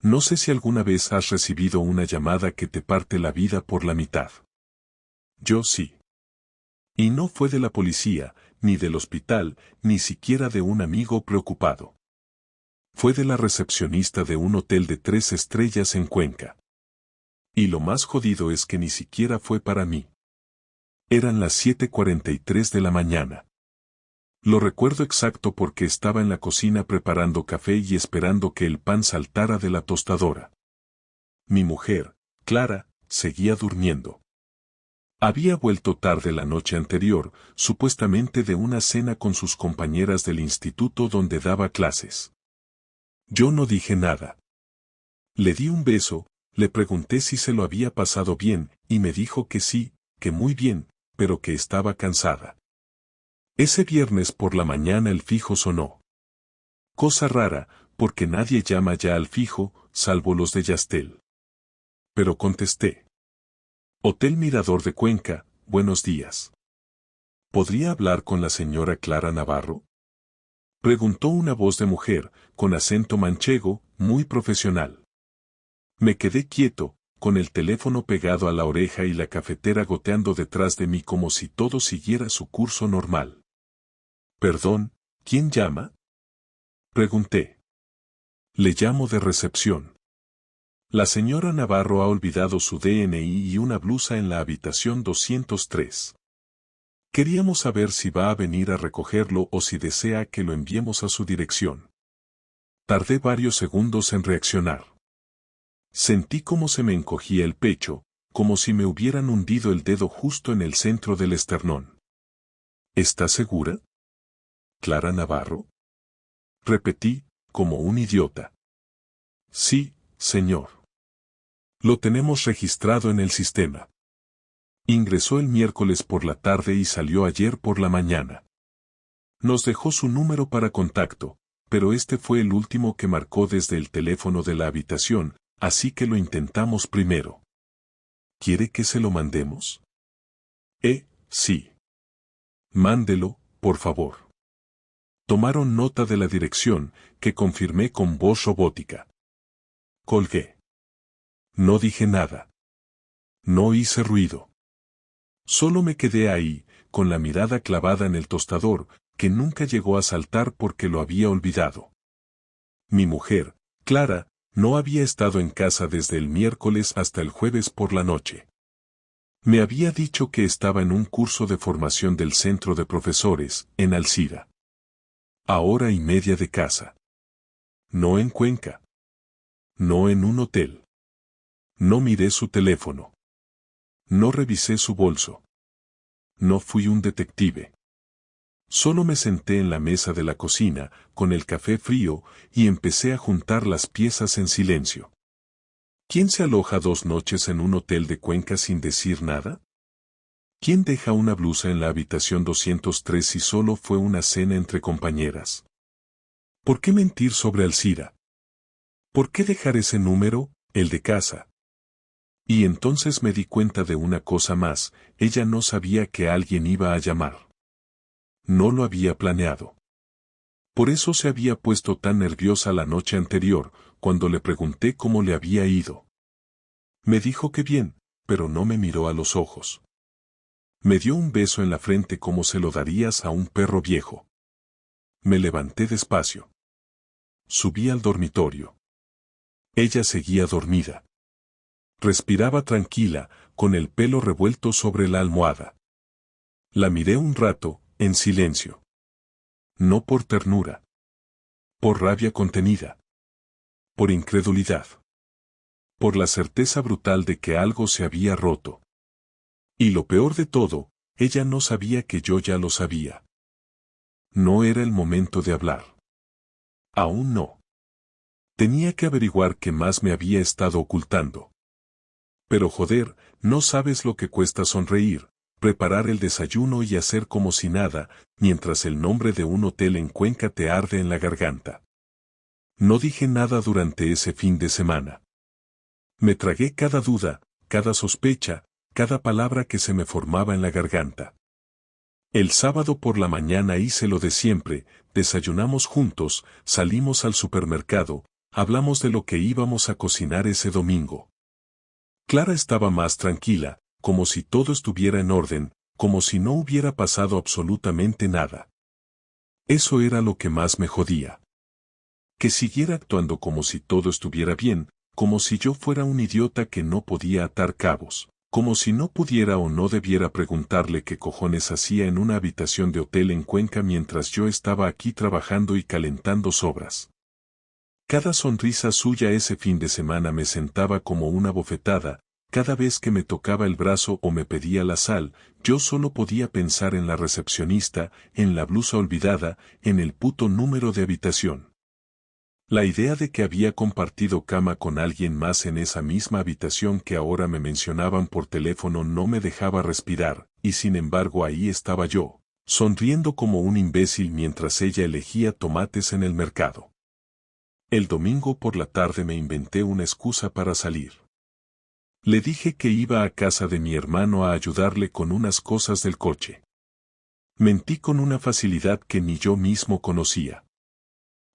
No sé si alguna vez has recibido una llamada que te parte la vida por la mitad. Yo sí. Y no fue de la policía, ni del hospital, ni siquiera de un amigo preocupado. Fue de la recepcionista de un hotel de 3 estrellas en Cuenca. Y lo más jodido es que ni siquiera fue para mí. Eran las 7:43 de la mañana. Lo recuerdo exacto porque estaba en la cocina preparando café y esperando que el pan saltara de la tostadora. Mi mujer, Clara, seguía durmiendo. Había vuelto tarde la noche anterior, supuestamente de una cena con sus compañeras del instituto donde daba clases. Yo no dije nada. Le di un beso, le pregunté si se lo había pasado bien, y me dijo que sí, que muy bien, pero que estaba cansada. Ese viernes por la mañana el fijo sonó. Cosa rara, porque nadie llama ya al fijo, salvo los de Yastel. Pero contesté. Hotel Mirador de Cuenca, buenos días. ¿Podría hablar con la señora Clara Navarro? Preguntó una voz de mujer, con acento manchego, muy profesional. Me quedé quieto, con el teléfono pegado a la oreja y la cafetera goteando detrás de mí como si todo siguiera su curso normal. Perdón, ¿quién llama? Pregunté. Le llamo de recepción. La señora Navarro ha olvidado su DNI y una blusa en la habitación 203. Queríamos saber si va a venir a recogerlo o si desea que lo enviemos a su dirección. Tardé varios segundos en reaccionar. Sentí cómo se me encogía el pecho, como si me hubieran hundido el dedo justo en el centro del esternón. ¿Está segura? ¿Clara Navarro? Repetí, como un idiota. Sí, señor. Lo tenemos registrado en el sistema. Ingresó el miércoles por la tarde y salió ayer por la mañana. Nos dejó su número para contacto, pero este fue el último que marcó desde el teléfono de la habitación, así que lo intentamos primero. ¿Quiere que se lo mandemos? Sí. Mándelo, por favor. Tomaron nota de la dirección, que confirmé con voz robótica. Colgué. No dije nada. No hice ruido. Solo me quedé ahí, con la mirada clavada en el tostador, que nunca llegó a saltar porque lo había olvidado. Mi mujer, Clara, no había estado en casa desde el miércoles hasta el jueves por la noche. Me había dicho que estaba en un curso de formación del centro de profesores, en Alcira. A hora y media de casa. No en Cuenca. No en un hotel. No miré su teléfono. No revisé su bolso. No fui un detective. Solo me senté en la mesa de la cocina, con el café frío, y empecé a juntar las piezas en silencio. ¿Quién se aloja 2 noches en un hotel de Cuenca sin decir nada? ¿Quién deja una blusa en la habitación 203 si solo fue una cena entre compañeras? ¿Por qué mentir sobre Alcira? ¿Por qué dejar ese número, el de casa? Y entonces me di cuenta de una cosa más, ella no sabía que alguien iba a llamar. No lo había planeado. Por eso se había puesto tan nerviosa la noche anterior, cuando le pregunté cómo le había ido. Me dijo que bien, pero no me miró a los ojos. Me dio un beso en la frente como se lo darías a un perro viejo. Me levanté despacio. Subí al dormitorio. Ella seguía dormida. Respiraba tranquila, con el pelo revuelto sobre la almohada. La miré un rato, en silencio. No por ternura. Por rabia contenida. Por incredulidad. Por la certeza brutal de que algo se había roto. Y lo peor de todo, ella no sabía que yo ya lo sabía. No era el momento de hablar. Aún no. Tenía que averiguar qué más me había estado ocultando. Pero joder, no sabes lo que cuesta sonreír, preparar el desayuno y hacer como si nada, mientras el nombre de un hotel en Cuenca te arde en la garganta. No dije nada durante ese fin de semana. Me tragué cada duda, cada sospecha, cada palabra que se me formaba en la garganta. El sábado por la mañana hice lo de siempre, desayunamos juntos, salimos al supermercado, Hablamos de lo que íbamos a cocinar ese domingo. Clara estaba más tranquila, como si todo estuviera en orden, como si no hubiera pasado absolutamente nada. Eso era lo que más me jodía. Que siguiera actuando como si todo estuviera bien, como si yo fuera un idiota que no podía atar cabos, como si no pudiera o no debiera preguntarle qué cojones hacía en una habitación de hotel en Cuenca mientras yo estaba aquí trabajando y calentando sobras. Cada sonrisa suya ese fin de semana me sentaba como una bofetada. Cada vez que me tocaba el brazo o me pedía la sal, yo solo podía pensar en la recepcionista, en la blusa olvidada, en el puto número de habitación. La idea de que había compartido cama con alguien más en esa misma habitación que ahora me mencionaban por teléfono no me dejaba respirar, y sin embargo ahí estaba yo, sonriendo como un imbécil mientras ella elegía tomates en el mercado. El domingo por la tarde me inventé una excusa para salir. Le dije que iba a casa de mi hermano a ayudarle con unas cosas del coche. Mentí con una facilidad que ni yo mismo conocía.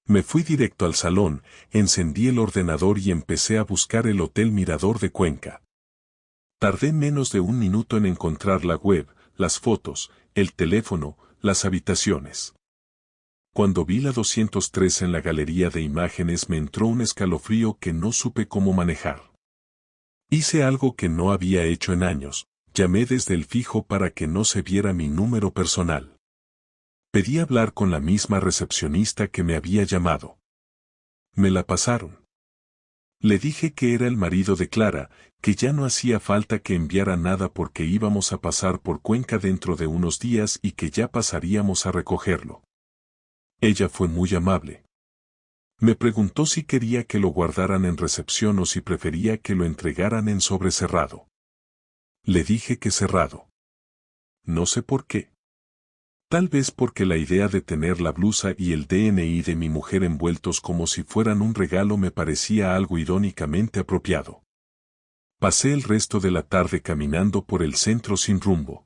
Me fui directo al salón, encendí el ordenador y empecé a buscar el Hotel Mirador de Cuenca. Tardé menos de un minuto en encontrar la web, las fotos, el teléfono, las habitaciones. Cuando vi la 203 en la galería de imágenes me entró un escalofrío que no supe cómo manejar. Hice algo que no había hecho en años, llamé desde el fijo para que no se viera mi número personal. Pedí hablar con la misma recepcionista que me había llamado. Me la pasaron. Le dije que era el marido de Clara, que ya no hacía falta que enviara nada porque íbamos a pasar por Cuenca dentro de unos días y que ya pasaríamos a recogerlo. Ella fue muy amable. Me preguntó si quería que lo guardaran en recepción o si prefería que lo entregaran en sobre cerrado. Le dije que cerrado. No sé por qué. Tal vez porque la idea de tener la blusa y el DNI de mi mujer envueltos como si fueran un regalo me parecía algo irónicamente apropiado. Pasé el resto de la tarde caminando por el centro sin rumbo.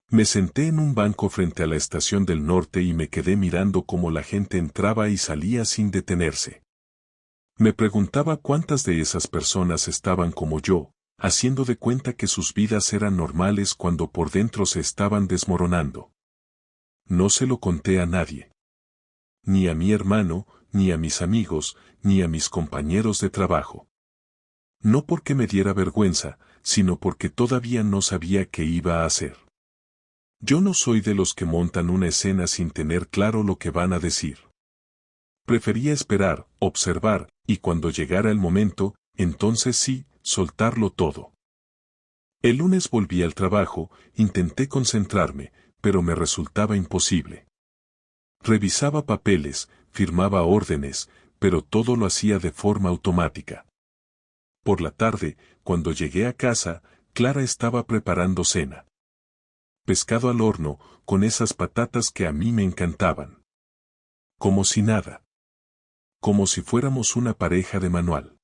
Me senté en un banco frente a la estación del norte y me quedé mirando cómo la gente entraba y salía sin detenerse. Me preguntaba cuántas de esas personas estaban como yo, haciendo de cuenta que sus vidas eran normales cuando por dentro se estaban desmoronando. No se lo conté a nadie. Ni a mi hermano, ni a mis amigos, ni a mis compañeros de trabajo. No porque me diera vergüenza, sino porque todavía no sabía qué iba a hacer. Yo no soy de los que montan una escena sin tener claro lo que van a decir. Prefería esperar, observar, y cuando llegara el momento, entonces sí, soltarlo todo. El lunes volví al trabajo, intenté concentrarme, pero me resultaba imposible. Revisaba papeles, firmaba órdenes, pero todo lo hacía de forma automática. Por la tarde, cuando llegué a casa, Clara estaba preparando cena. Pescado al horno, con esas patatas que a mí me encantaban. Como si nada. Como si fuéramos una pareja de manual.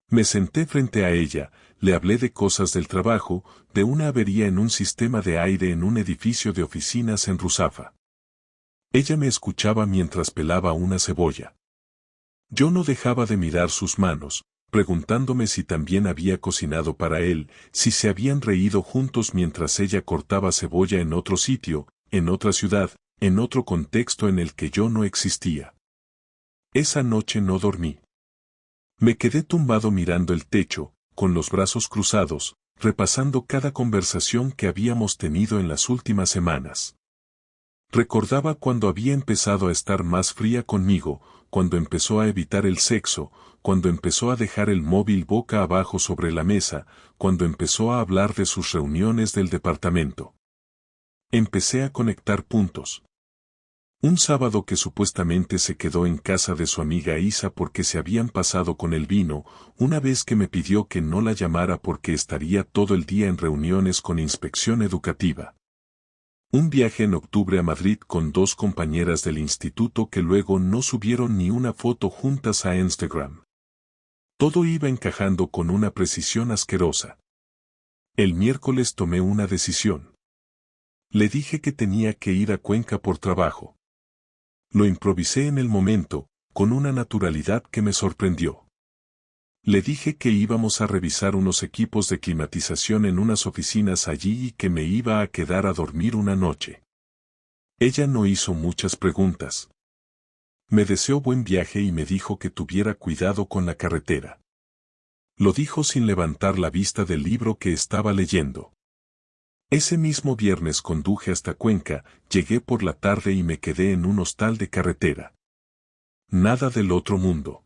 Me senté frente a ella, le hablé de cosas del trabajo, de una avería en un sistema de aire en un edificio de oficinas en Ruzafa. Ella me escuchaba mientras pelaba una cebolla. Yo no dejaba de mirar sus manos, preguntándome si también había cocinado para él, si se habían reído juntos mientras ella cortaba cebolla en otro sitio, en otra ciudad, en otro contexto en el que yo no existía. Esa noche no dormí. Me quedé tumbado mirando el techo, con los brazos cruzados, repasando cada conversación que habíamos tenido en las últimas semanas. Recordaba cuando había empezado a estar más fría conmigo, cuando empezó a evitar el sexo, cuando empezó a dejar el móvil boca abajo sobre la mesa, cuando empezó a hablar de sus reuniones del departamento. Empecé a conectar puntos. Un sábado que supuestamente se quedó en casa de su amiga Isa porque se habían pasado con el vino, una vez que me pidió que no la llamara porque estaría todo el día en reuniones con inspección educativa. Un viaje en octubre a Madrid con 2 compañeras del instituto que luego no subieron ni una foto juntas a Instagram. Todo iba encajando con una precisión asquerosa. El miércoles tomé una decisión. Le dije que tenía que ir a Cuenca por trabajo. Lo improvisé en el momento, con una naturalidad que me sorprendió. Le dije que íbamos a revisar unos equipos de climatización en unas oficinas allí y que me iba a quedar a dormir una noche. Ella no hizo muchas preguntas. Me deseó buen viaje y me dijo que tuviera cuidado con la carretera. Lo dijo sin levantar la vista del libro que estaba leyendo. Ese mismo viernes conduje hasta Cuenca, llegué por la tarde y me quedé en un hostal de carretera. Nada del otro mundo.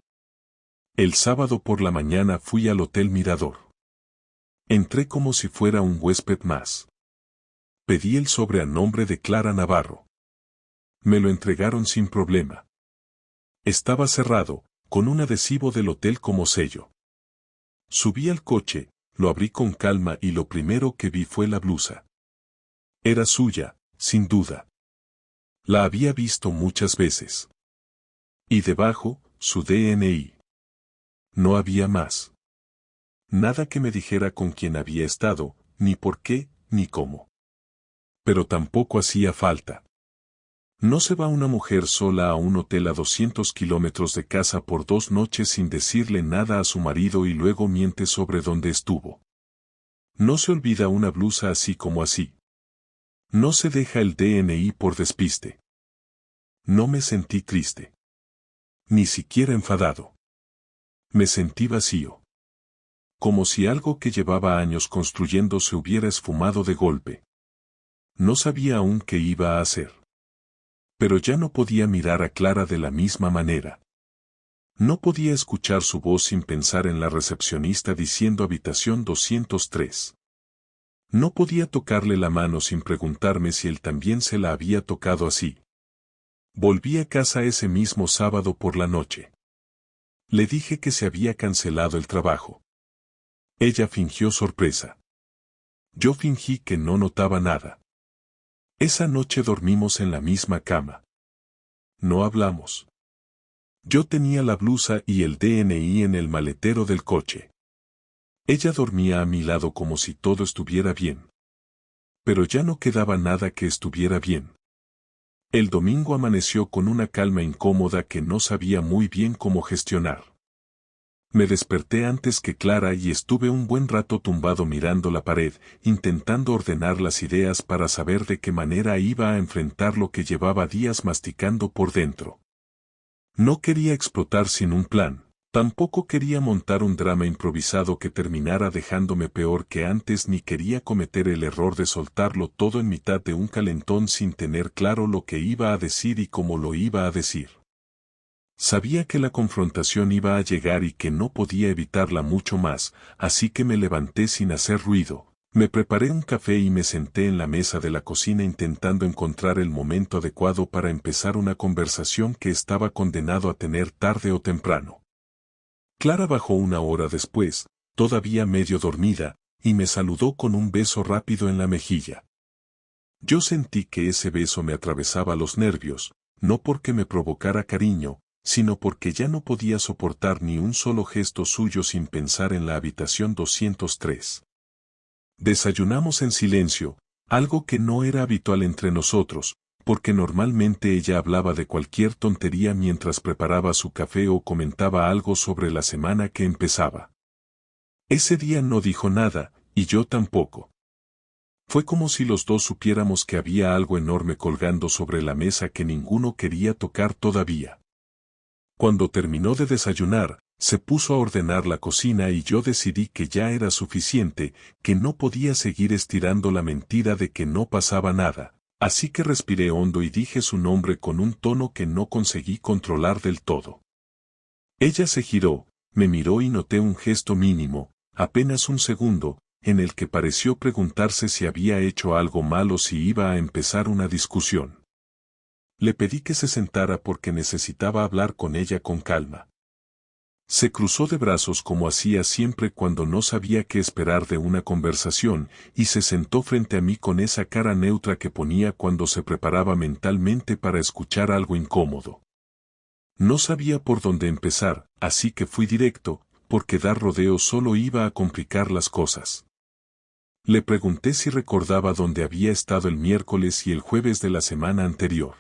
El sábado por la mañana fui al Hotel Mirador. Entré como si fuera un huésped más. Pedí el sobre a nombre de Clara Navarro. Me lo entregaron sin problema. Estaba cerrado, con un adhesivo del hotel como sello. Subí al coche, lo abrí con calma y lo primero que vi fue la blusa. Era suya, sin duda. La había visto muchas veces. Y debajo, su DNI. No había más. Nada que me dijera con quién había estado, ni por qué, ni cómo. Pero tampoco hacía falta. No se va una mujer sola a un hotel a 200 kilómetros de casa por 2 noches sin decirle nada a su marido y luego miente sobre dónde estuvo. No se olvida una blusa así como así. No se deja el DNI por despiste. No me sentí triste. Ni siquiera enfadado. Me sentí vacío. Como si algo que llevaba años construyendo se hubiera esfumado de golpe. No sabía aún qué iba a hacer. Pero ya no podía mirar a Clara de la misma manera. No podía escuchar su voz sin pensar en la recepcionista diciendo habitación 203. No podía tocarle la mano sin preguntarme si él también se la había tocado así. Volví a casa ese mismo sábado por la noche. Le dije que se había cancelado el trabajo. Ella fingió sorpresa. Yo fingí que no notaba nada. Esa noche dormimos en la misma cama. No hablamos. Yo tenía la blusa y el DNI en el maletero del coche. Ella dormía a mi lado como si todo estuviera bien. Pero ya no quedaba nada que estuviera bien. El domingo amaneció con una calma incómoda que no sabía muy bien cómo gestionar. Me desperté antes que Clara y estuve un buen rato tumbado mirando la pared, intentando ordenar las ideas para saber de qué manera iba a enfrentar lo que llevaba días masticando por dentro. No quería explotar sin un plan, tampoco quería montar un drama improvisado que terminara dejándome peor que antes ni quería cometer el error de soltarlo todo en mitad de un calentón sin tener claro lo que iba a decir y cómo lo iba a decir. Sabía que la confrontación iba a llegar y que no podía evitarla mucho más, así que me levanté sin hacer ruido, me preparé un café y me senté en la mesa de la cocina intentando encontrar el momento adecuado para empezar una conversación que estaba condenado a tener tarde o temprano. Clara bajó una hora después, todavía medio dormida, y me saludó con un beso rápido en la mejilla. Yo sentí que ese beso me atravesaba los nervios, no porque me provocara cariño, sino porque ya no podía soportar ni un solo gesto suyo sin pensar en la habitación 203. Desayunamos en silencio, algo que no era habitual entre nosotros, porque normalmente ella hablaba de cualquier tontería mientras preparaba su café o comentaba algo sobre la semana que empezaba. Ese día no dijo nada, y yo tampoco. Fue como si los dos supiéramos que había algo enorme colgando sobre la mesa que ninguno quería tocar todavía. Cuando terminó de desayunar, se puso a ordenar la cocina y yo decidí que ya era suficiente, que no podía seguir estirando la mentira de que no pasaba nada, así que respiré hondo y dije su nombre con un tono que no conseguí controlar del todo. Ella se giró, me miró y noté un gesto mínimo, apenas un segundo, en el que pareció preguntarse si había hecho algo mal o si iba a empezar una discusión. Le pedí que se sentara porque necesitaba hablar con ella con calma. Se cruzó de brazos como hacía siempre cuando no sabía qué esperar de una conversación, y se sentó frente a mí con esa cara neutra que ponía cuando se preparaba mentalmente para escuchar algo incómodo. No sabía por dónde empezar, así que fui directo, porque dar rodeos solo iba a complicar las cosas. Le pregunté si recordaba dónde había estado el miércoles y el jueves de la semana anterior.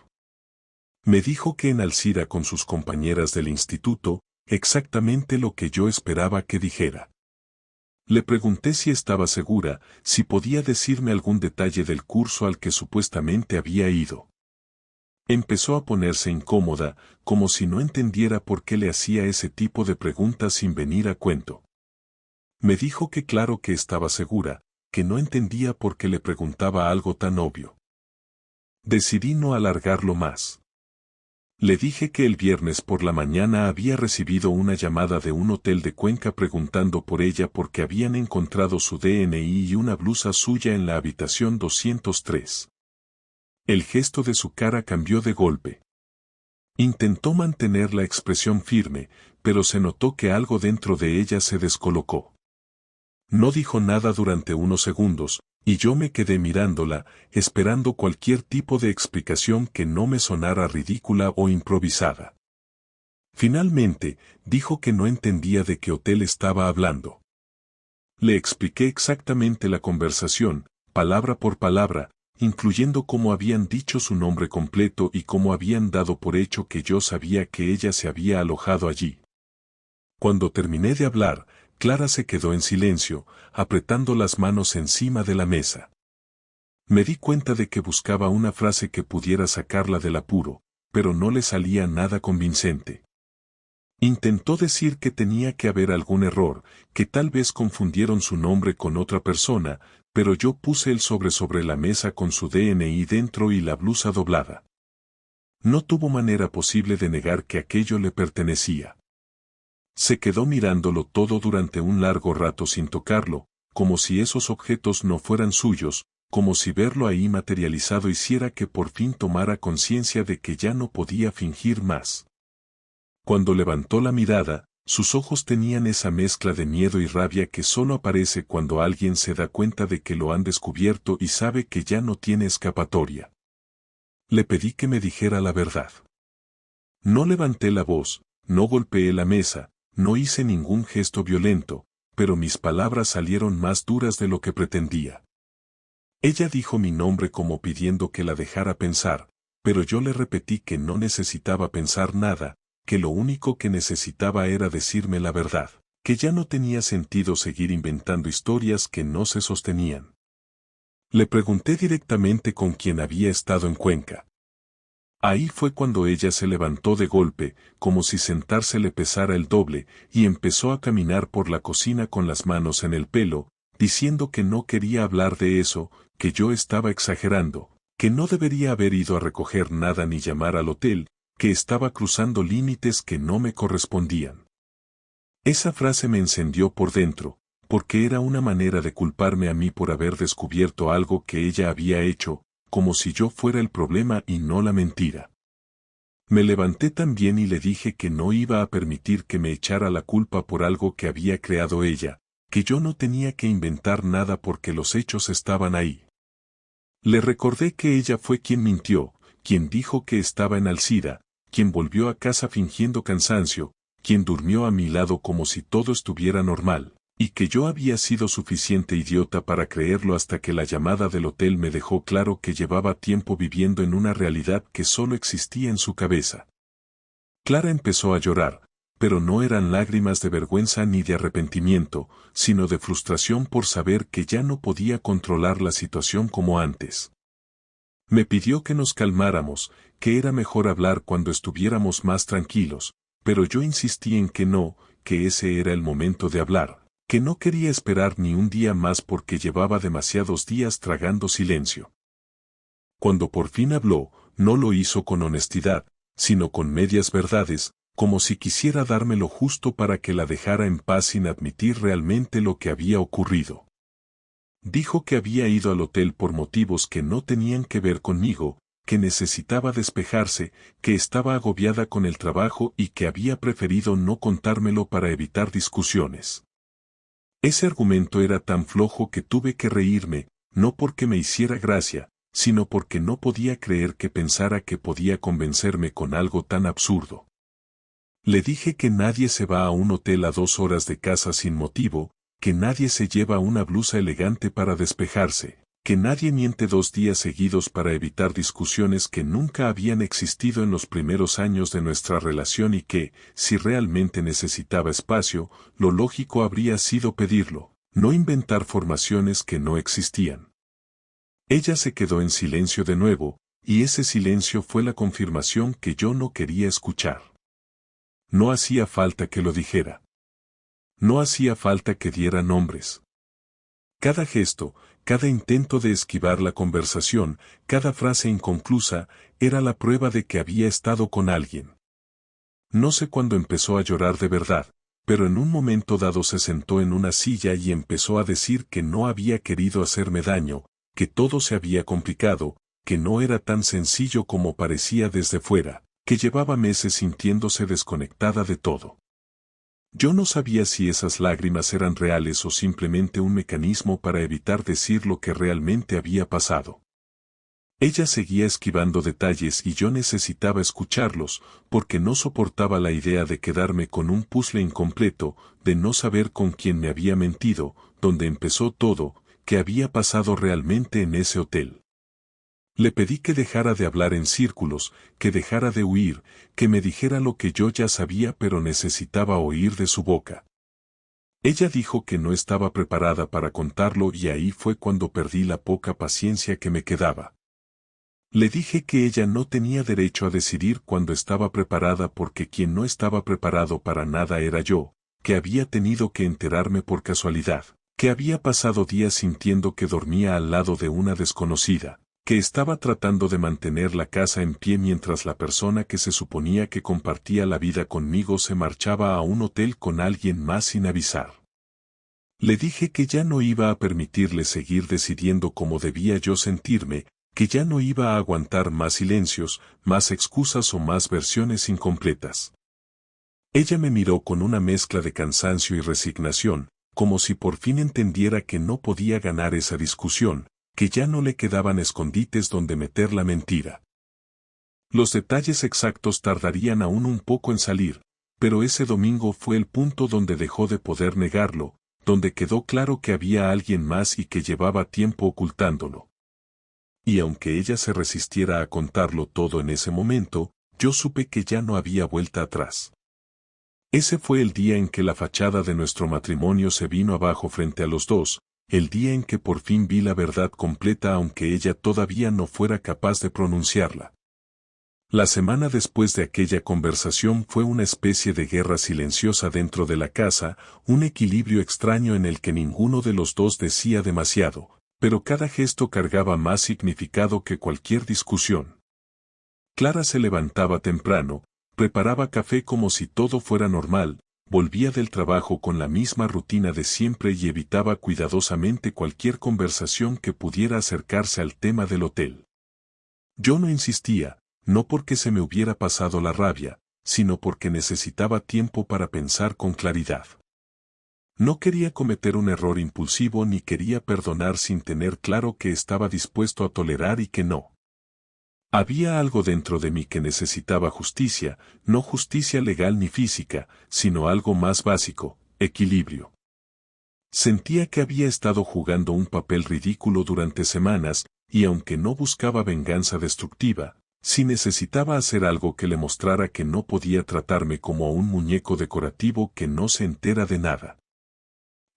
Me dijo que en Alcira con sus compañeras del instituto, exactamente lo que yo esperaba que dijera. Le pregunté si estaba segura, si podía decirme algún detalle del curso al que supuestamente había ido. Empezó a ponerse incómoda, como si no entendiera por qué le hacía ese tipo de preguntas sin venir a cuento. Me dijo que claro que estaba segura, que no entendía por qué le preguntaba algo tan obvio. Decidí no alargarlo más. Le dije que el viernes por la mañana había recibido una llamada de un hotel de Cuenca preguntando por ella porque habían encontrado su DNI y una blusa suya en la habitación 203. El gesto de su cara cambió de golpe. Intentó mantener la expresión firme, pero se notó que algo dentro de ella se descolocó. No dijo nada durante unos segundos, y yo me quedé mirándola, esperando cualquier tipo de explicación que no me sonara ridícula o improvisada. Finalmente, dijo que no entendía de qué hotel estaba hablando. Le expliqué exactamente la conversación, palabra por palabra, incluyendo cómo habían dicho su nombre completo y cómo habían dado por hecho que yo sabía que ella se había alojado allí. Cuando terminé de hablar, Clara se quedó en silencio, apretando las manos encima de la mesa. Me di cuenta de que buscaba una frase que pudiera sacarla del apuro, pero no le salía nada convincente. Intentó decir que tenía que haber algún error, que tal vez confundieron su nombre con otra persona, pero yo puse el sobre la mesa con su DNI dentro y la blusa doblada. No tuvo manera posible de negar que aquello le pertenecía. Se quedó mirándolo todo durante un largo rato sin tocarlo, como si esos objetos no fueran suyos, como si verlo ahí materializado hiciera que por fin tomara conciencia de que ya no podía fingir más. Cuando levantó la mirada, sus ojos tenían esa mezcla de miedo y rabia que solo aparece cuando alguien se da cuenta de que lo han descubierto y sabe que ya no tiene escapatoria. Le pedí que me dijera la verdad. No levanté la voz, no golpeé la mesa, no hice ningún gesto violento, pero mis palabras salieron más duras de lo que pretendía. Ella dijo mi nombre como pidiendo que la dejara pensar, pero yo le repetí que no necesitaba pensar nada, que lo único que necesitaba era decirme la verdad, que ya no tenía sentido seguir inventando historias que no se sostenían. Le pregunté directamente con quién había estado en Cuenca. Ahí fue cuando ella se levantó de golpe, como si sentarse le pesara el doble, y empezó a caminar por la cocina con las manos en el pelo, diciendo que no quería hablar de eso, que yo estaba exagerando, que no debería haber ido a recoger nada ni llamar al hotel, que estaba cruzando límites que no me correspondían. Esa frase me encendió por dentro, porque era una manera de culparme a mí por haber descubierto algo que ella había hecho, como si yo fuera el problema y no la mentira. Me levanté también y le dije que no iba a permitir que me echara la culpa por algo que había creado ella, que yo no tenía que inventar nada porque los hechos estaban ahí. Le recordé que ella fue quien mintió, quien dijo que estaba en Alcira, quien volvió a casa fingiendo cansancio, quien durmió a mi lado como si todo estuviera normal, y que yo había sido suficiente idiota para creerlo hasta que la llamada del hotel me dejó claro que llevaba tiempo viviendo en una realidad que solo existía en su cabeza. Clara empezó a llorar, pero no eran lágrimas de vergüenza ni de arrepentimiento, sino de frustración por saber que ya no podía controlar la situación como antes. Me pidió que nos calmáramos, que era mejor hablar cuando estuviéramos más tranquilos, pero yo insistí en que no, que ese era el momento de hablar, que no quería esperar ni un día más porque llevaba demasiados días tragando silencio. Cuando por fin habló, no lo hizo con honestidad, sino con medias verdades, como si quisiera darme lo justo para que la dejara en paz sin admitir realmente lo que había ocurrido. Dijo que había ido al hotel por motivos que no tenían que ver conmigo, que necesitaba despejarse, que estaba agobiada con el trabajo y que había preferido no contármelo para evitar discusiones. Ese argumento era tan flojo que tuve que reírme, no porque me hiciera gracia, sino porque no podía creer que pensara que podía convencerme con algo tan absurdo. Le dije que nadie se va a un hotel a 2 horas de casa sin motivo, que nadie se lleva una blusa elegante para despejarse, que nadie miente 2 días seguidos para evitar discusiones que nunca habían existido en los primeros años de nuestra relación y que, si realmente necesitaba espacio, lo lógico habría sido pedirlo, no inventar formaciones que no existían. Ella se quedó en silencio de nuevo, y ese silencio fue la confirmación que yo no quería escuchar. No hacía falta que lo dijera. No hacía falta que diera nombres. Cada gesto, cada intento de esquivar la conversación, cada frase inconclusa, era la prueba de que había estado con alguien. No sé cuándo empezó a llorar de verdad, pero en un momento dado se sentó en una silla y empezó a decir que no había querido hacerme daño, que todo se había complicado, que no era tan sencillo como parecía desde fuera, que llevaba meses sintiéndose desconectada de todo. Yo no sabía si esas lágrimas eran reales o simplemente un mecanismo para evitar decir lo que realmente había pasado. Ella seguía esquivando detalles y yo necesitaba escucharlos, porque no soportaba la idea de quedarme con un puzzle incompleto, de no saber con quién me había mentido, dónde empezó todo, qué había pasado realmente en ese hotel. Le pedí que dejara de hablar en círculos, que dejara de huir, que me dijera lo que yo ya sabía pero necesitaba oír de su boca. Ella dijo que no estaba preparada para contarlo y ahí fue cuando perdí la poca paciencia que me quedaba. Le dije que ella no tenía derecho a decidir cuando estaba preparada porque quien no estaba preparado para nada era yo, que había tenido que enterarme por casualidad, que había pasado días sintiendo que dormía al lado de una desconocida, que estaba tratando de mantener la casa en pie mientras la persona que se suponía que compartía la vida conmigo se marchaba a un hotel con alguien más sin avisar. Le dije que ya no iba a permitirle seguir decidiendo cómo debía yo sentirme, que ya no iba a aguantar más silencios, más excusas o más versiones incompletas. Ella me miró con una mezcla de cansancio y resignación, como si por fin entendiera que no podía ganar esa discusión, que ya no le quedaban escondites donde meter la mentira. Los detalles exactos tardarían aún un poco en salir, pero ese domingo fue el punto donde dejó de poder negarlo, donde quedó claro que había alguien más y que llevaba tiempo ocultándolo. Y aunque ella se resistiera a contarlo todo en ese momento, yo supe que ya no había vuelta atrás. Ese fue el día en que la fachada de nuestro matrimonio se vino abajo frente a los dos, el día en que por fin vi la verdad completa aunque ella todavía no fuera capaz de pronunciarla. La semana después de aquella conversación fue una especie de guerra silenciosa dentro de la casa, un equilibrio extraño en el que ninguno de los dos decía demasiado, pero cada gesto cargaba más significado que cualquier discusión. Clara se levantaba temprano, preparaba café como si todo fuera normal, volvía del trabajo con la misma rutina de siempre y evitaba cuidadosamente cualquier conversación que pudiera acercarse al tema del hotel. Yo no insistía, no porque se me hubiera pasado la rabia, sino porque necesitaba tiempo para pensar con claridad. No quería cometer un error impulsivo ni quería perdonar sin tener claro que estaba dispuesto a tolerar y que no. Había algo dentro de mí que necesitaba justicia, no justicia legal ni física, sino algo más básico, equilibrio. Sentía que había estado jugando un papel ridículo durante semanas, y aunque no buscaba venganza destructiva, sí necesitaba hacer algo que le mostrara que no podía tratarme como a un muñeco decorativo que no se entera de nada.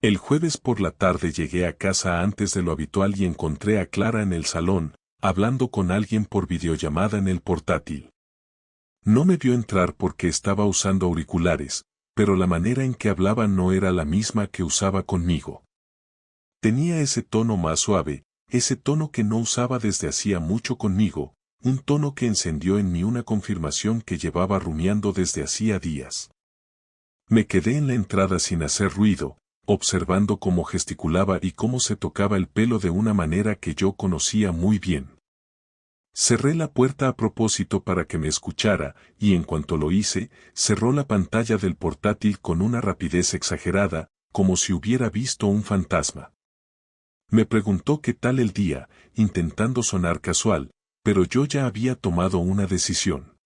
El jueves por la tarde llegué a casa antes de lo habitual y encontré a Clara en el salón, hablando con alguien por videollamada en el portátil. No me vio entrar porque estaba usando auriculares, pero la manera en que hablaba no era la misma que usaba conmigo. Tenía ese tono más suave, ese tono que no usaba desde hacía mucho conmigo, un tono que encendió en mí una confirmación que llevaba rumiando desde hacía días. Me quedé en la entrada sin hacer ruido, observando cómo gesticulaba y cómo se tocaba el pelo de una manera que yo conocía muy bien. Cerré la puerta a propósito para que me escuchara, y en cuanto lo hice, cerró la pantalla del portátil con una rapidez exagerada, como si hubiera visto un fantasma. Me preguntó qué tal el día, intentando sonar casual, pero yo ya había tomado una decisión.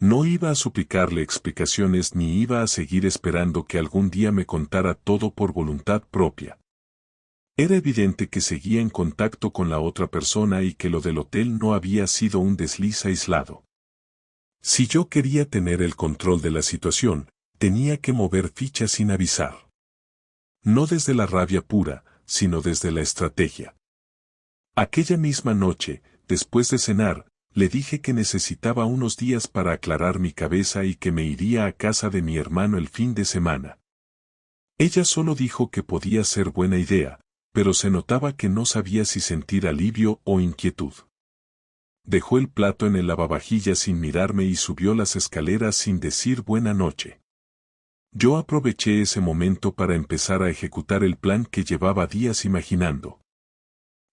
No iba a suplicarle explicaciones ni iba a seguir esperando que algún día me contara todo por voluntad propia. Era evidente que seguía en contacto con la otra persona y que lo del hotel no había sido un desliz aislado. Si yo quería tener el control de la situación, tenía que mover fichas sin avisar. No desde la rabia pura, sino desde la estrategia. Aquella misma noche, después de cenar, le dije que necesitaba unos días para aclarar mi cabeza y que me iría a casa de mi hermano el fin de semana. Ella solo dijo que podía ser buena idea, pero se notaba que no sabía si sentir alivio o inquietud. Dejó el plato en el lavavajillas sin mirarme y subió las escaleras sin decir buena noche. Yo aproveché ese momento para empezar a ejecutar el plan que llevaba días imaginando.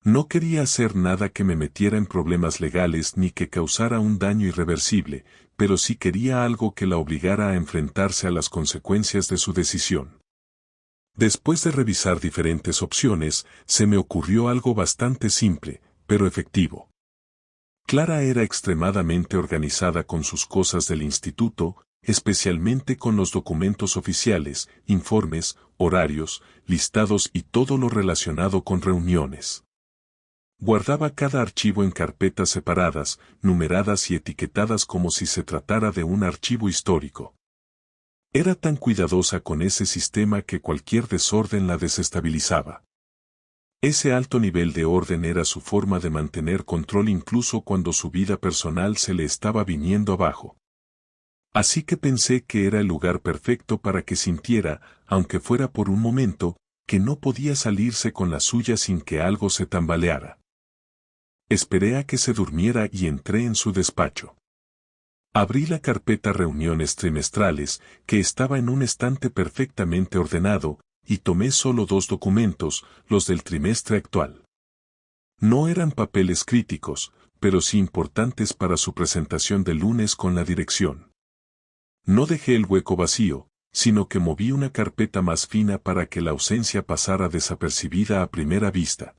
No quería hacer nada que me metiera en problemas legales ni que causara un daño irreversible, pero sí quería algo que la obligara a enfrentarse a las consecuencias de su decisión. Después de revisar diferentes opciones, se me ocurrió algo bastante simple, pero efectivo. Clara era extremadamente organizada con sus cosas del instituto, especialmente con los documentos oficiales, informes, horarios, listados y todo lo relacionado con reuniones. Guardaba cada archivo en carpetas separadas, numeradas y etiquetadas como si se tratara de un archivo histórico. Era tan cuidadosa con ese sistema que cualquier desorden la desestabilizaba. Ese alto nivel de orden era su forma de mantener control incluso cuando su vida personal se le estaba viniendo abajo. Así que pensé que era el lugar perfecto para que sintiera, aunque fuera por un momento, que no podía salirse con la suya sin que algo se tambaleara. Esperé a que se durmiera y entré en su despacho. Abrí la carpeta reuniones trimestrales, que estaba en un estante perfectamente ordenado, y tomé solo 2 documentos, los del trimestre actual. No eran papeles críticos, pero sí importantes para su presentación del lunes con la dirección. No dejé el hueco vacío, sino que moví una carpeta más fina para que la ausencia pasara desapercibida a primera vista.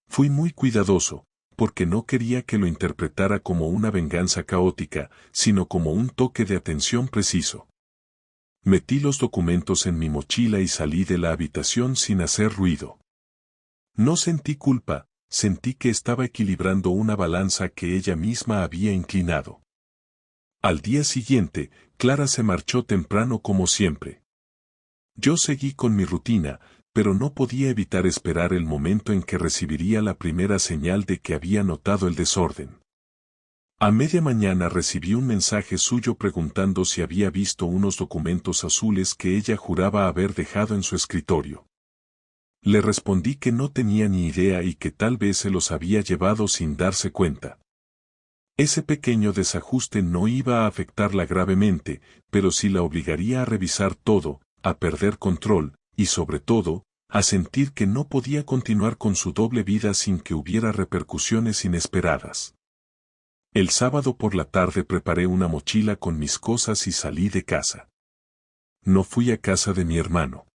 Fui muy cuidadoso, porque no quería que lo interpretara como una venganza caótica, sino como un toque de atención preciso. Metí los documentos en mi mochila y salí de la habitación sin hacer ruido. No sentí culpa, sentí que estaba equilibrando una balanza que ella misma había inclinado. Al día siguiente, Clara se marchó temprano como siempre. Yo seguí con mi rutina, pero no podía evitar esperar el momento en que recibiría la primera señal de que había notado el desorden. A media mañana recibí un mensaje suyo preguntando si había visto unos documentos azules que ella juraba haber dejado en su escritorio. Le respondí que no tenía ni idea y que tal vez se los había llevado sin darse cuenta. Ese pequeño desajuste no iba a afectarla gravemente, pero sí la obligaría a revisar todo, a perder control, y sobre todo, a sentir que no podía continuar con su doble vida sin que hubiera repercusiones inesperadas. El sábado por la tarde preparé una mochila con mis cosas y salí de casa. No fui a casa de mi hermano.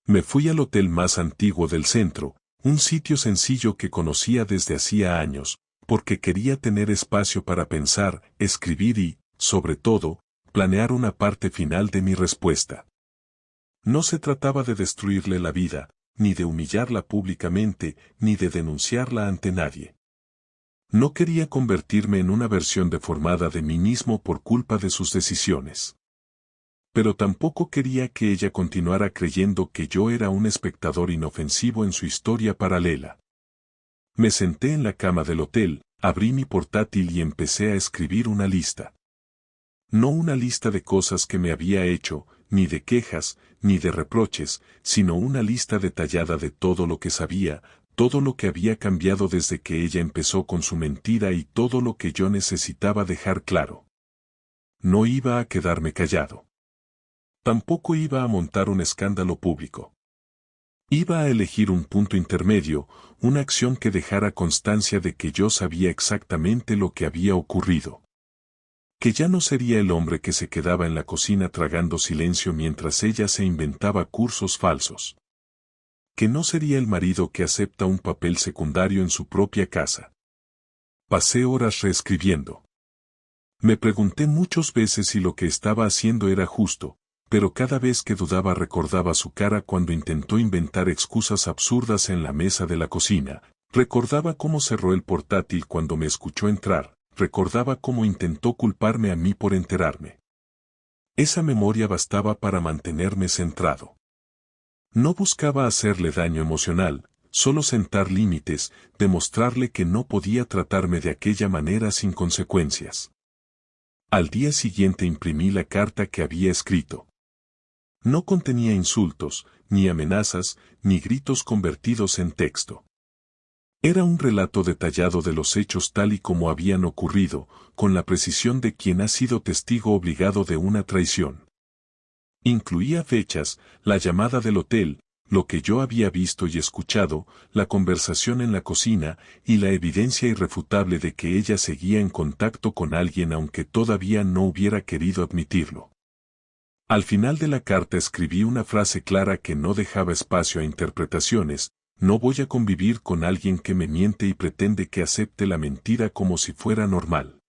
Me fui al hotel más antiguo del centro, un sitio sencillo que conocía desde hacía años, porque quería tener espacio para pensar, escribir y, sobre todo, planear una parte final de mi respuesta. No se trataba de destruirle la vida, ni de humillarla públicamente, ni de denunciarla ante nadie. No quería convertirme en una versión deformada de mí mismo por culpa de sus decisiones. Pero tampoco quería que ella continuara creyendo que yo era un espectador inofensivo en su historia paralela. Me senté en la cama del hotel, abrí mi portátil y empecé a escribir una lista. No una lista de cosas que me había hecho, ni de quejas, ni de reproches, sino una lista detallada de todo lo que sabía, todo lo que había cambiado desde que ella empezó con su mentira y todo lo que yo necesitaba dejar claro. No iba a quedarme callado. Tampoco iba a montar un escándalo público. Iba a elegir un punto intermedio, una acción que dejara constancia de que yo sabía exactamente lo que había ocurrido. Que ya no sería el hombre que se quedaba en la cocina tragando silencio mientras ella se inventaba cursos falsos. Que no sería el marido que acepta un papel secundario en su propia casa. Pasé horas reescribiendo. Me pregunté muchas veces si lo que estaba haciendo era justo, pero cada vez que dudaba recordaba su cara cuando intentó inventar excusas absurdas en la mesa de la cocina, recordaba cómo cerró el portátil cuando me escuchó entrar, recordaba cómo intentó culparme a mí por enterarme. Esa memoria bastaba para mantenerme centrado. No buscaba hacerle daño emocional, solo sentar límites, demostrarle que no podía tratarme de aquella manera sin consecuencias. Al día siguiente imprimí la carta que había escrito. No contenía insultos, ni amenazas, ni gritos convertidos en texto. Era un relato detallado de los hechos tal y como habían ocurrido, con la precisión de quien ha sido testigo obligado de una traición. Incluía fechas, la llamada del hotel, lo que yo había visto y escuchado, la conversación en la cocina y la evidencia irrefutable de que ella seguía en contacto con alguien aunque todavía no hubiera querido admitirlo. Al final de la carta escribí una frase clara que no dejaba espacio a interpretaciones: no voy a convivir con alguien que me miente y pretende que acepte la mentira como si fuera normal.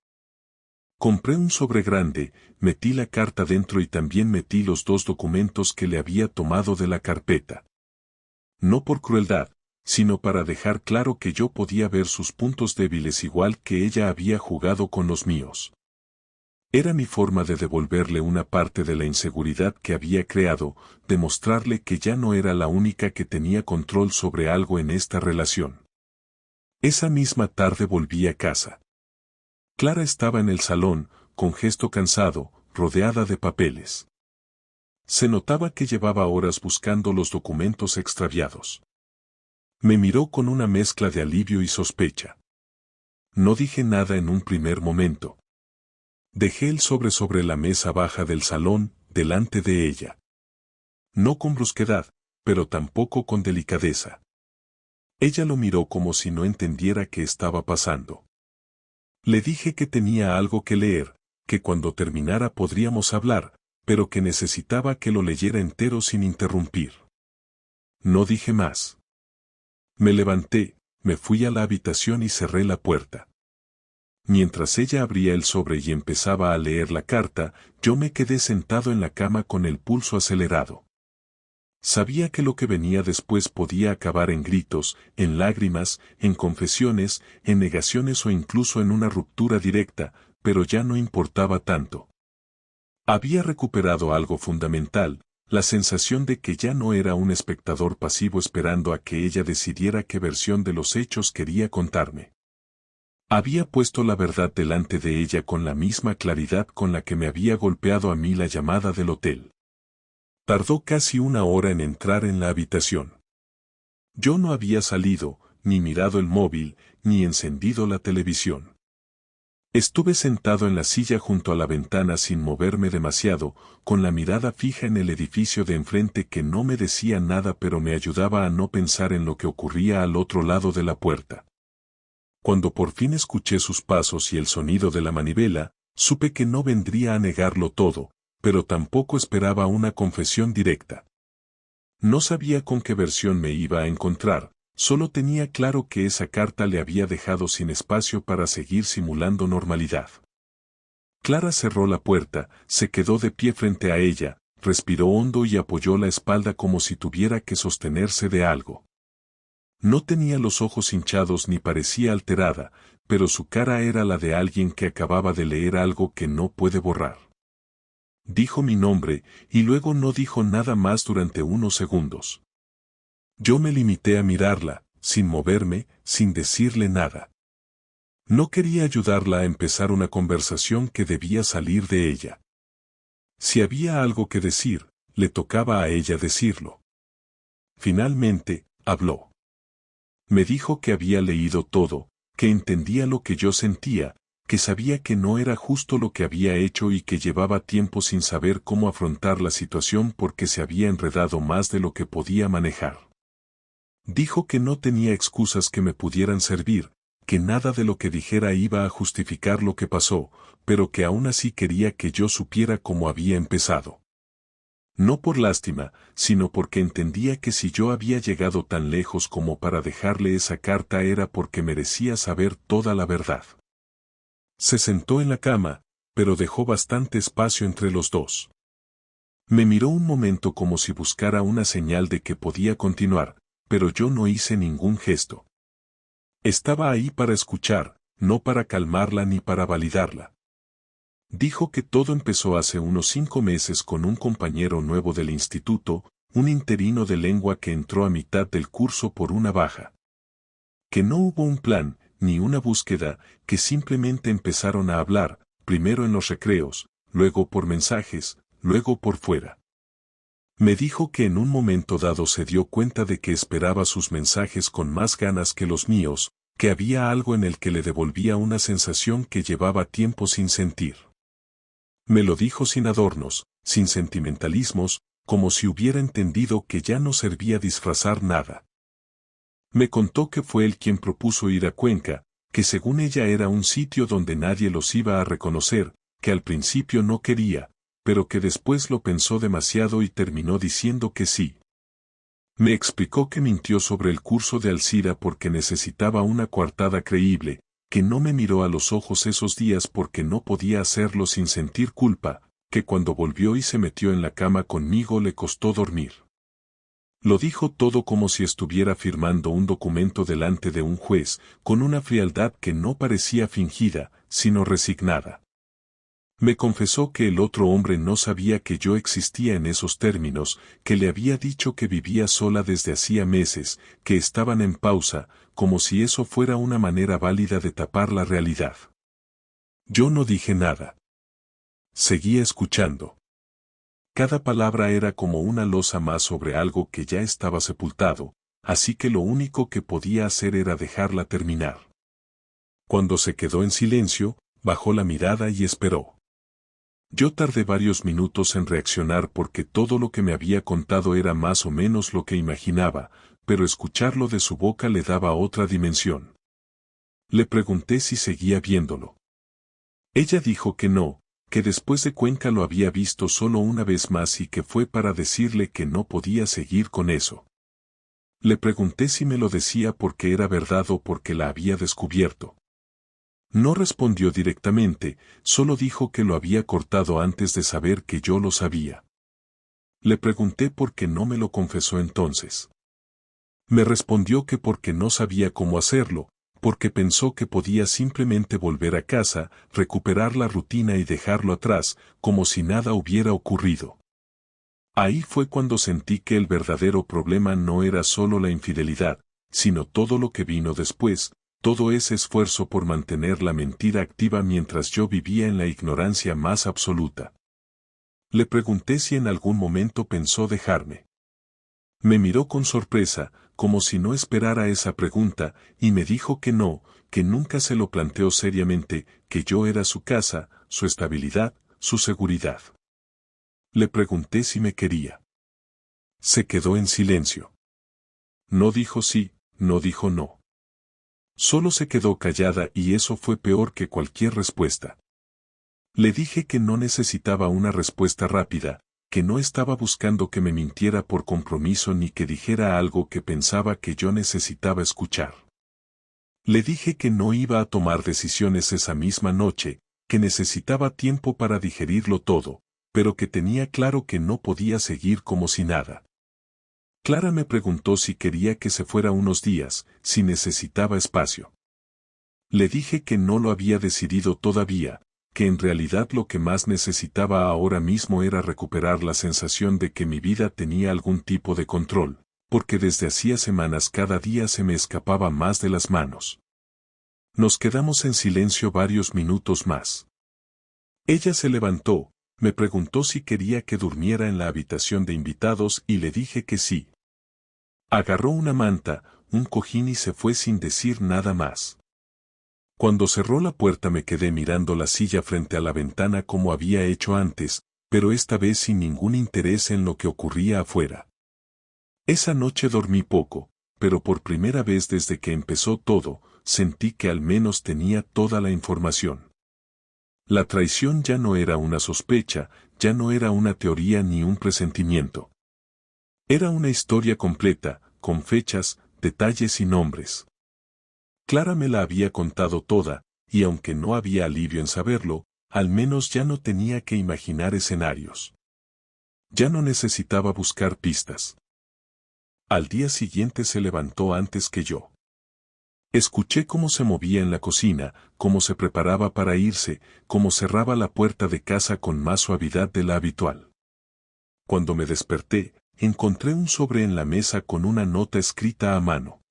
Compré un sobre grande, metí la carta dentro y también metí los 2 documentos que le había tomado de la carpeta. No por crueldad, sino para dejar claro que yo podía ver sus puntos débiles igual que ella había jugado con los míos. Era mi forma de devolverle una parte de la inseguridad que había creado, demostrarle que ya no era la única que tenía control sobre algo en esta relación. Esa misma tarde volví a casa. Clara estaba en el salón, con gesto cansado, rodeada de papeles. Se notaba que llevaba horas buscando los documentos extraviados. Me miró con una mezcla de alivio y sospecha. No dije nada en un primer momento. Dejé el sobre la mesa baja del salón, delante de ella. No con brusquedad, pero tampoco con delicadeza. Ella lo miró como si no entendiera qué estaba pasando. Le dije que tenía algo que leer, que cuando terminara podríamos hablar, pero que necesitaba que lo leyera entero sin interrumpir. No dije más. Me levanté, me fui a la habitación y cerré la puerta. Mientras ella abría el sobre y empezaba a leer la carta, yo me quedé sentado en la cama con el pulso acelerado. Sabía que lo que venía después podía acabar en gritos, en lágrimas, en confesiones, en negaciones o incluso en una ruptura directa, pero ya no importaba tanto. Había recuperado algo fundamental, la sensación de que ya no era un espectador pasivo esperando a que ella decidiera qué versión de los hechos quería contarme. Había puesto la verdad delante de ella con la misma claridad con la que me había golpeado a mí la llamada del hotel. Tardó casi 1 hora en entrar en la habitación. Yo no había salido, ni mirado el móvil, ni encendido la televisión. Estuve sentado en la silla junto a la ventana sin moverme demasiado, con la mirada fija en el edificio de enfrente que no me decía nada pero me ayudaba a no pensar en lo que ocurría al otro lado de la puerta. Cuando por fin escuché sus pasos y el sonido de la manivela, supe que no vendría a negarlo todo, pero tampoco esperaba una confesión directa. No sabía con qué versión me iba a encontrar, solo tenía claro que esa carta le había dejado sin espacio para seguir simulando normalidad. Clara cerró la puerta, se quedó de pie frente a ella, respiró hondo y apoyó la espalda como si tuviera que sostenerse de algo. No tenía los ojos hinchados ni parecía alterada, pero su cara era la de alguien que acababa de leer algo que no puede borrar. Dijo mi nombre, y luego no dijo nada más durante unos segundos. Yo me limité a mirarla, sin moverme, sin decirle nada. No quería ayudarla a empezar una conversación que debía salir de ella. Si había algo que decir, le tocaba a ella decirlo. Finalmente, habló. Me dijo que había leído todo, que entendía lo que yo sentía, que sabía que no era justo lo que había hecho y que llevaba tiempo sin saber cómo afrontar la situación porque se había enredado más de lo que podía manejar. Dijo que no tenía excusas que me pudieran servir, que nada de lo que dijera iba a justificar lo que pasó, pero que aún así quería que yo supiera cómo había empezado. No por lástima, sino porque entendía que si yo había llegado tan lejos como para dejarle esa carta era porque merecía saber toda la verdad. Se sentó en la cama, pero dejó bastante espacio entre los dos. Me miró un momento como si buscara una señal de que podía continuar, pero yo no hice ningún gesto. Estaba ahí para escuchar, no para calmarla ni para validarla. Dijo que todo empezó hace unos 5 meses con un compañero nuevo del instituto, un interino de lengua que entró a mitad del curso por una baja. Que no hubo un plan, ni una búsqueda, que simplemente empezaron a hablar, primero en los recreos, luego por mensajes, luego por fuera. Me dijo que en un momento dado se dio cuenta de que esperaba sus mensajes con más ganas que los míos, que había algo en el que le devolvía una sensación que llevaba tiempo sin sentir. Me lo dijo sin adornos, sin sentimentalismos, como si hubiera entendido que ya no servía disfrazar nada. Me contó que fue él quien propuso ir a Cuenca, que según ella era un sitio donde nadie los iba a reconocer, que al principio no quería, pero que después lo pensó demasiado y terminó diciendo que sí. Me explicó que mintió sobre el curso de Alcira porque necesitaba una coartada creíble, que no me miró a los ojos esos días porque no podía hacerlo sin sentir culpa, que cuando volvió y se metió en la cama conmigo le costó dormir. Lo dijo todo como si estuviera firmando un documento delante de un juez, con una frialdad que no parecía fingida, sino resignada. Me confesó que el otro hombre no sabía que yo existía en esos términos, que le había dicho que vivía sola desde hacía meses, que estaban en pausa, como si eso fuera una manera válida de tapar la realidad. Yo no dije nada. Seguía escuchando. Cada palabra era como una losa más sobre algo que ya estaba sepultado, así que lo único que podía hacer era dejarla terminar. Cuando se quedó en silencio, bajó la mirada y esperó. Yo tardé varios minutos en reaccionar porque todo lo que me había contado era más o menos lo que imaginaba, pero escucharlo de su boca le daba otra dimensión. Le pregunté si seguía viéndolo. Ella dijo que no, que después de Cuenca lo había visto solo una vez más y que fue para decirle que no podía seguir con eso. Le pregunté si me lo decía porque era verdad o porque la había descubierto. No respondió directamente, solo dijo que lo había cortado antes de saber que yo lo sabía. Le pregunté por qué no me lo confesó entonces. Me respondió que porque no sabía cómo hacerlo, porque pensó que podía simplemente volver a casa, recuperar la rutina y dejarlo atrás, como si nada hubiera ocurrido. Ahí fue cuando sentí que el verdadero problema no era solo la infidelidad, sino todo lo que vino después, todo ese esfuerzo por mantener la mentira activa mientras yo vivía en la ignorancia más absoluta. Le pregunté si en algún momento pensó dejarme. Me miró con sorpresa, como si no esperara esa pregunta, y me dijo que no, que nunca se lo planteó seriamente, que yo era su casa, su estabilidad, su seguridad. Le pregunté si me quería. Se quedó en silencio. No dijo sí, no dijo no. Solo se quedó callada y eso fue peor que cualquier respuesta. Le dije que no necesitaba una respuesta rápida, que no estaba buscando que me mintiera por compromiso ni que dijera algo que pensaba que yo necesitaba escuchar. Le dije que no iba a tomar decisiones esa misma noche, que necesitaba tiempo para digerirlo todo, pero que tenía claro que no podía seguir como si nada. Clara me preguntó si quería que se fuera unos días, si necesitaba espacio. Le dije que no lo había decidido todavía, que en realidad lo que más necesitaba ahora mismo era recuperar la sensación de que mi vida tenía algún tipo de control, porque desde hacía semanas cada día se me escapaba más de las manos. Nos quedamos en silencio varios minutos más. Ella se levantó, me preguntó si quería que durmiera en la habitación de invitados y le dije que sí. Agarró una manta, un cojín y se fue sin decir nada más. Cuando cerró la puerta me quedé mirando la silla frente a la ventana como había hecho antes, pero esta vez sin ningún interés en lo que ocurría afuera. Esa noche dormí poco, pero por primera vez desde que empezó todo, sentí que al menos tenía toda la información. La traición ya no era una sospecha, ya no era una teoría ni un presentimiento. Era una historia completa, con fechas, detalles y nombres. Clara me la había contado toda, y aunque no había alivio en saberlo, al menos ya no tenía que imaginar escenarios. Ya no necesitaba buscar pistas. Al día siguiente se levantó antes que yo. Escuché cómo se movía en la cocina, cómo se preparaba para irse, cómo cerraba la puerta de casa con más suavidad de la habitual. Cuando me desperté, encontré un sobre en la mesa con una nota escrita a mano.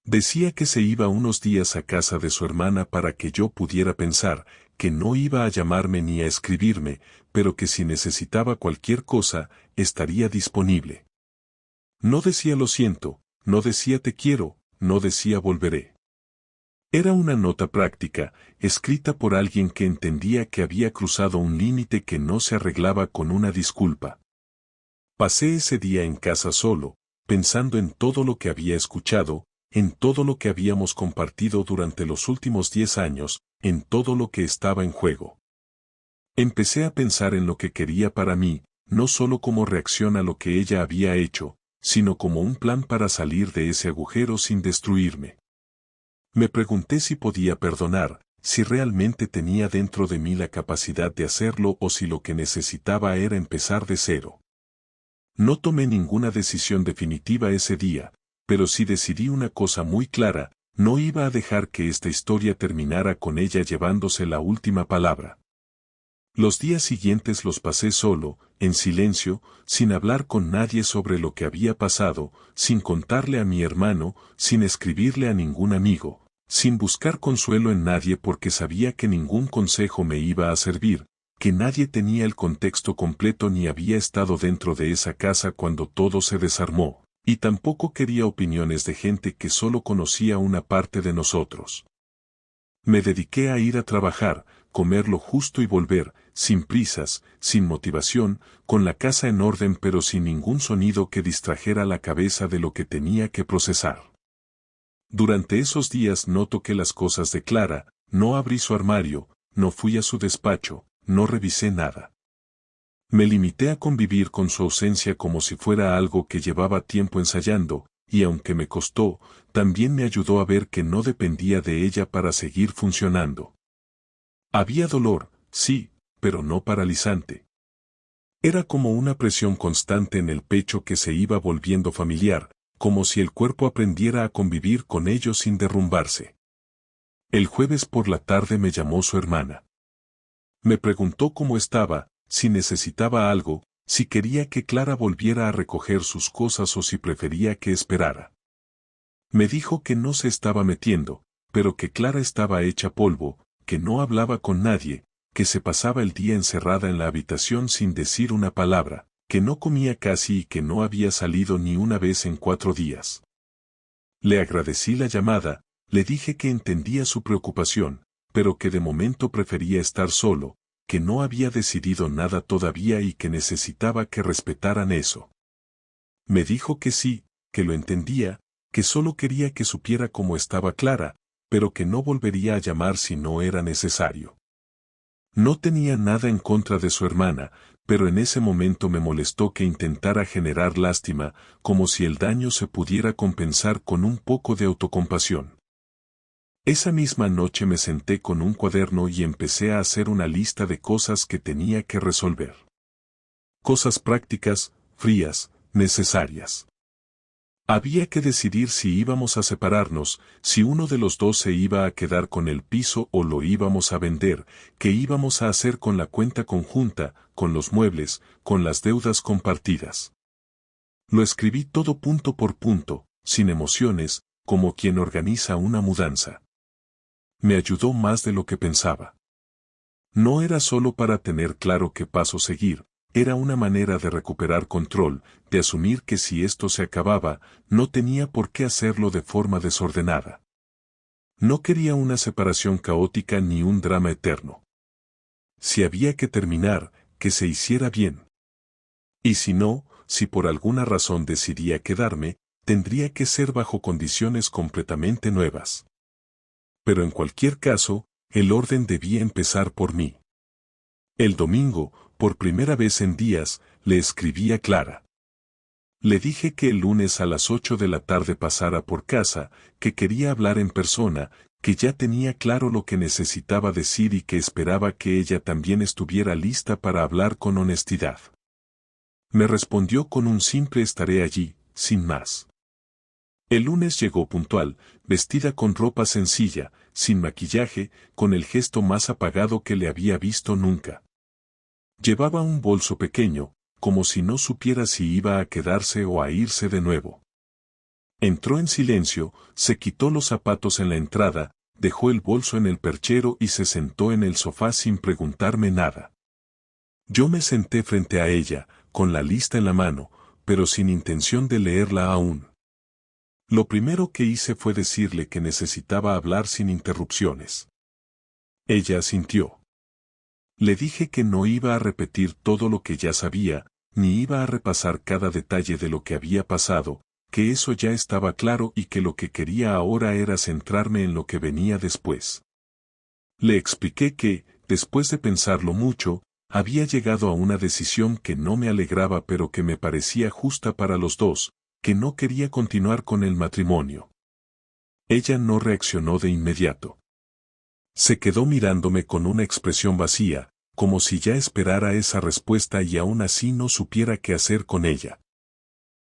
Decía que se iba unos días a casa de su hermana para que yo pudiera pensar, que no iba a llamarme ni a escribirme, pero que si necesitaba cualquier cosa, estaría disponible. No decía lo siento, no decía te quiero, no decía volveré. Era una nota práctica, escrita por alguien que entendía que había cruzado un límite que no se arreglaba con una disculpa. Pasé ese día en casa solo, pensando en todo lo que había escuchado, en todo lo que habíamos compartido durante los últimos 10 años, en todo lo que estaba en juego. Empecé a pensar en lo que quería para mí, no solo como reacción a lo que ella había hecho, sino como un plan para salir de ese agujero sin destruirme. Me pregunté si podía perdonar, si realmente tenía dentro de mí la capacidad de hacerlo o si lo que necesitaba era empezar de cero. No tomé ninguna decisión definitiva ese día, pero sí decidí una cosa muy clara: no iba a dejar que esta historia terminara con ella llevándose la última palabra. Los días siguientes los pasé solo, en silencio, sin hablar con nadie sobre lo que había pasado, sin contarle a mi hermano, sin escribirle a ningún amigo, sin buscar consuelo en nadie porque sabía que ningún consejo me iba a servir, que nadie tenía el contexto completo ni había estado dentro de esa casa cuando todo se desarmó. Y tampoco quería opiniones de gente que solo conocía una parte de nosotros. Me dediqué a ir a trabajar, comer lo justo y volver, sin prisas, sin motivación, con la casa en orden pero sin ningún sonido que distrajera la cabeza de lo que tenía que procesar. Durante esos días no toqué las cosas de Clara, no abrí su armario, no fui a su despacho, no revisé nada. Me limité a convivir con su ausencia como si fuera algo que llevaba tiempo ensayando, y aunque me costó, también me ayudó a ver que no dependía de ella para seguir funcionando. Había dolor, sí, pero no paralizante. Era como una presión constante en el pecho que se iba volviendo familiar, como si el cuerpo aprendiera a convivir con ello sin derrumbarse. El jueves por la tarde me llamó su hermana. Me preguntó cómo estaba, si necesitaba algo, si quería que Clara volviera a recoger sus cosas o si prefería que esperara. Me dijo que no se estaba metiendo, pero que Clara estaba hecha polvo, que no hablaba con nadie, que se pasaba el día encerrada en la habitación sin decir una palabra, que no comía casi y que no había salido ni una vez en 4 días. Le agradecí la llamada, le dije que entendía su preocupación, pero que de momento prefería estar solo, que no había decidido nada todavía y que necesitaba que respetaran eso. Me dijo que sí, que lo entendía, que solo quería que supiera cómo estaba Clara, pero que no volvería a llamar si no era necesario. No tenía nada en contra de su hermana, pero en ese momento me molestó que intentara generar lástima, como si el daño se pudiera compensar con un poco de autocompasión. Esa misma noche me senté con un cuaderno y empecé a hacer una lista de cosas que tenía que resolver. Cosas prácticas, frías, necesarias. Había que decidir si íbamos a separarnos, si uno de los dos se iba a quedar con el piso o lo íbamos a vender, qué íbamos a hacer con la cuenta conjunta, con los muebles, con las deudas compartidas. Lo escribí todo punto por punto, sin emociones, como quien organiza una mudanza. Me ayudó más de lo que pensaba. No era solo para tener claro qué paso seguir, era una manera de recuperar control, de asumir que si esto se acababa, no tenía por qué hacerlo de forma desordenada. No quería una separación caótica ni un drama eterno. Si había que terminar, que se hiciera bien. Y si no, si por alguna razón decidía quedarme, tendría que ser bajo condiciones completamente nuevas. Pero en cualquier caso, el orden debía empezar por mí. El domingo, por primera vez en días, le escribí a Clara. Le dije que el lunes a las 8 de la tarde pasara por casa, que quería hablar en persona, que ya tenía claro lo que necesitaba decir y que esperaba que ella también estuviera lista para hablar con honestidad. Me respondió con un simple estaré allí, sin más. El lunes llegó puntual, vestida con ropa sencilla, sin maquillaje, con el gesto más apagado que le había visto nunca. Llevaba un bolso pequeño, como si no supiera si iba a quedarse o a irse de nuevo. Entró en silencio, se quitó los zapatos en la entrada, dejó el bolso en el perchero y se sentó en el sofá sin preguntarme nada. Yo me senté frente a ella, con la lista en la mano, pero sin intención de leerla aún. Lo primero que hice fue decirle que necesitaba hablar sin interrupciones. Ella asintió. Le dije que no iba a repetir todo lo que ya sabía, ni iba a repasar cada detalle de lo que había pasado, que eso ya estaba claro y que lo que quería ahora era centrarme en lo que venía después. Le expliqué que, después de pensarlo mucho, había llegado a una decisión que no me alegraba pero que me parecía justa para los dos, que no quería continuar con el matrimonio. Ella no reaccionó de inmediato. Se quedó mirándome con una expresión vacía, como si ya esperara esa respuesta y aún así no supiera qué hacer con ella.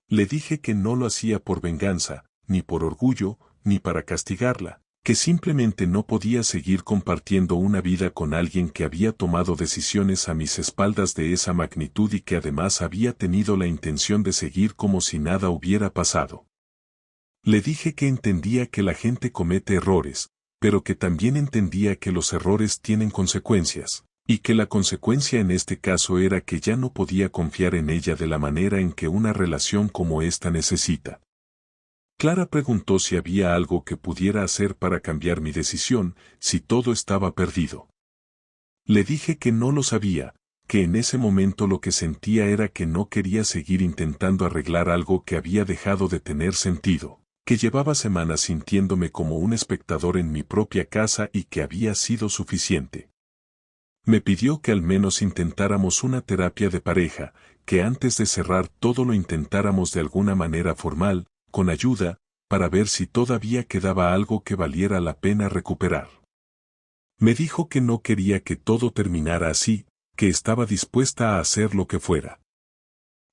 Le dije que no lo hacía por venganza, ni por orgullo, ni para castigarla, que simplemente no podía seguir compartiendo una vida con alguien que había tomado decisiones a mis espaldas de esa magnitud y que además había tenido la intención de seguir como si nada hubiera pasado. Le dije que entendía que la gente comete errores, pero que también entendía que los errores tienen consecuencias, y que la consecuencia en este caso era que ya no podía confiar en ella de la manera en que una relación como esta necesita. Clara preguntó si había algo que pudiera hacer para cambiar mi decisión, si todo estaba perdido. Le dije que no lo sabía, que en ese momento lo que sentía era que no quería seguir intentando arreglar algo que había dejado de tener sentido, que llevaba semanas sintiéndome como un espectador en mi propia casa y que había sido suficiente. Me pidió que al menos intentáramos una terapia de pareja, que antes de cerrar todo lo intentáramos de alguna manera formal, con ayuda, para ver si todavía quedaba algo que valiera la pena recuperar. Me dijo que no quería que todo terminara así, que estaba dispuesta a hacer lo que fuera.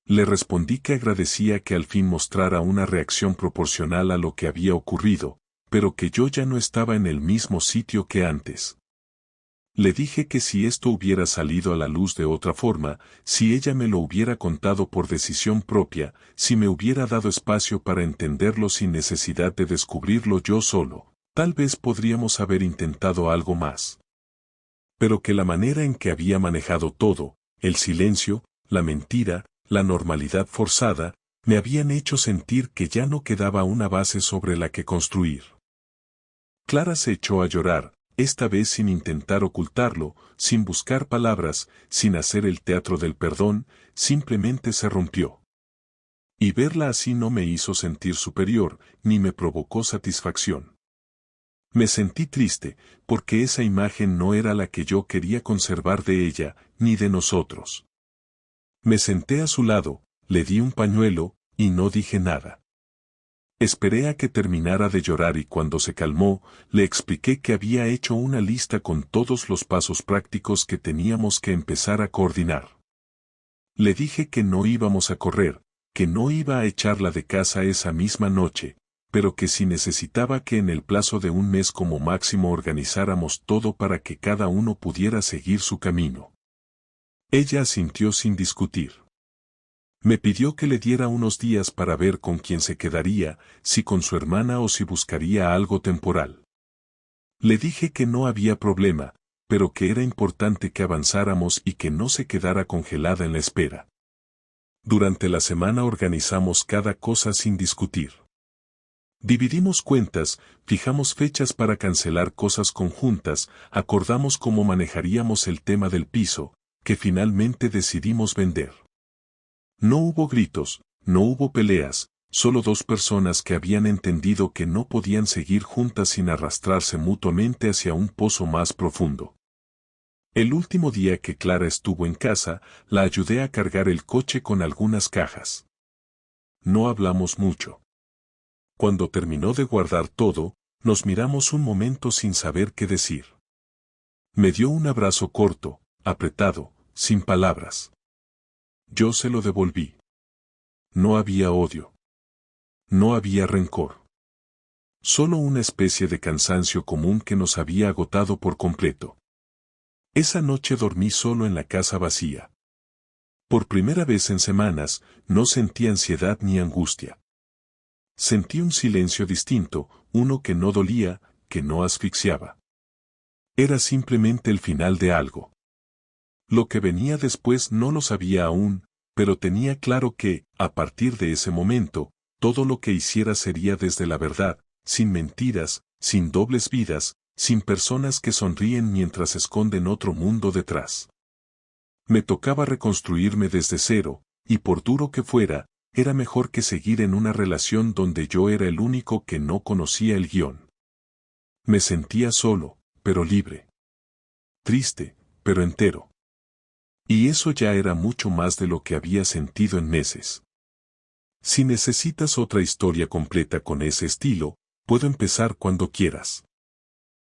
Le respondí que agradecía que al fin mostrara una reacción proporcional a lo que había ocurrido, pero que yo ya no estaba en el mismo sitio que antes. Le dije que si esto hubiera salido a la luz de otra forma, si ella me lo hubiera contado por decisión propia, si me hubiera dado espacio para entenderlo sin necesidad de descubrirlo yo solo, tal vez podríamos haber intentado algo más. Pero que la manera en que había manejado todo, el silencio, la mentira, la normalidad forzada, me habían hecho sentir que ya no quedaba una base sobre la que construir. Clara se echó a llorar, esta vez sin intentar ocultarlo, sin buscar palabras, sin hacer el teatro del perdón, simplemente se rompió. Y verla así no me hizo sentir superior, ni me provocó satisfacción. Me sentí triste, porque esa imagen no era la que yo quería conservar de ella, ni de nosotros. Me senté a su lado, le di un pañuelo, y no dije nada. Esperé a que terminara de llorar y cuando se calmó, le expliqué que había hecho una lista con todos los pasos prácticos que teníamos que empezar a coordinar. Le dije que no íbamos a correr, que no iba a echarla de casa esa misma noche, pero que si necesitaba que en el plazo de un mes como máximo organizáramos todo para que cada uno pudiera seguir su camino. Ella asintió sin discutir. Me pidió que le diera unos días para ver con quién se quedaría, si con su hermana o si buscaría algo temporal. Le dije que no había problema, pero que era importante que avanzáramos y que no se quedara congelada en la espera. Durante la semana organizamos cada cosa sin discutir. Dividimos cuentas, fijamos fechas para cancelar cosas conjuntas, acordamos cómo manejaríamos el tema del piso, que finalmente decidimos vender. No hubo gritos, no hubo peleas, solo dos personas que habían entendido que no podían seguir juntas sin arrastrarse mutuamente hacia un pozo más profundo. El último día que Clara estuvo en casa, la ayudé a cargar el coche con algunas cajas. No hablamos mucho. Cuando terminó de guardar todo, nos miramos un momento sin saber qué decir. Me dio un abrazo corto, apretado, sin palabras. Yo se lo devolví. No había odio. No había rencor. Solo una especie de cansancio común que nos había agotado por completo. Esa noche dormí solo en la casa vacía. Por primera vez en semanas, no sentí ansiedad ni angustia. Sentí un silencio distinto, uno que no dolía, que no asfixiaba. Era simplemente el final de algo. Lo que venía después no lo sabía aún, pero tenía claro que, a partir de ese momento, todo lo que hiciera sería desde la verdad, sin mentiras, sin dobles vidas, sin personas que sonríen mientras esconden otro mundo detrás. Me tocaba reconstruirme desde cero, y por duro que fuera, era mejor que seguir en una relación donde yo era el único que no conocía el guión. Me sentía solo, pero libre. Triste, pero entero. Y eso ya era mucho más de lo que había sentido en meses. Si necesitas otra historia completa con ese estilo, puedo empezar cuando quieras.